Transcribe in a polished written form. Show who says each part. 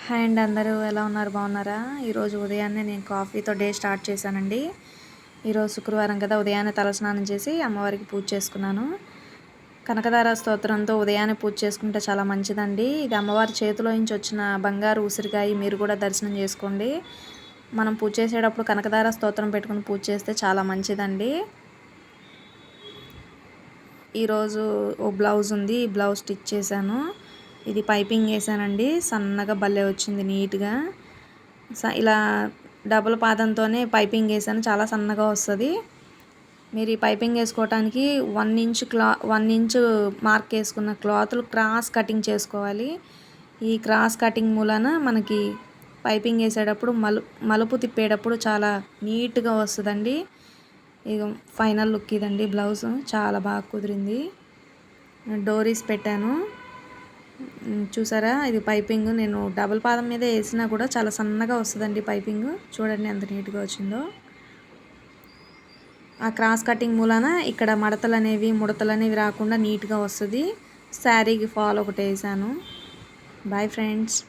Speaker 1: Hi అండి, అందరూ ఎలా ఉన్నారు? బాగున్నారా? ఈరోజు ఉదయాన్నే నేను కాఫీతో డే స్టార్ట్ చేశానండి. ఈరోజు శుక్రవారం కదా, ఉదయాన్నే తలస్నానం చేసి అమ్మవారికి పూజ చేసుకున్నాను. కనకదార స్తోత్రంతో ఉదయాన్నే పూజ చేసుకుంటే చాలా మంచిదండి. ఇది అమ్మవారి చేతిలో నుంచి వచ్చిన బంగారు ఉసిరికాయ. మీరు కూడా దర్శనం చేసుకోండి. మనం పూజ చేసేటప్పుడు కనకదార స్తోత్రం పెట్టుకుని పూజ చేస్తే చాలా మంచిదండి. ఈరోజు ఓ బ్లౌజ్ ఉంది, ఈ బ్లౌజ్ స్టిచ్ చేశాను. ఇది పైపింగ్ వేసానండి, సన్నగా భలే వచ్చింది నీట్గా. ఇలా డబుల్ పాదంతోనే పైపింగ్ వేసాను, చాలా సన్నగా వస్తుంది. మీరు ఈ పైపింగ్ వేసుకోవటానికి 1 ఇంచు మార్క్ వేసుకున్న క్లాత్లు క్రాస్ కటింగ్ చేసుకోవాలి. ఈ క్రాస్ కటింగ్ మూలన మనకి పైపింగ్ వేసేటప్పుడు మలుపు తిప్పేటప్పుడు చాలా నీట్గా వస్తుందండి. ఇక ఫైనల్ లుక్ ఇదండి. బ్లౌజ్ చాలా బాగా కుదిరింది. డోరీస్ పెట్టాను చూసారా. ఇది పైపింగ్ నేను డబుల్ పాదం మీద వేసినా కూడా చాలా సన్నగా వస్తుందండి పైపింగ్. చూడండి ఎంత నీట్గా వచ్చిందో. ఆ క్రాస్ కటింగ్ మూలన ఇక్కడ ముడతలు అనేవి రాకుండా నీట్గా వస్తుంది. శారీకి ఫాల్ ఒకటి వేసాను. Bye friends.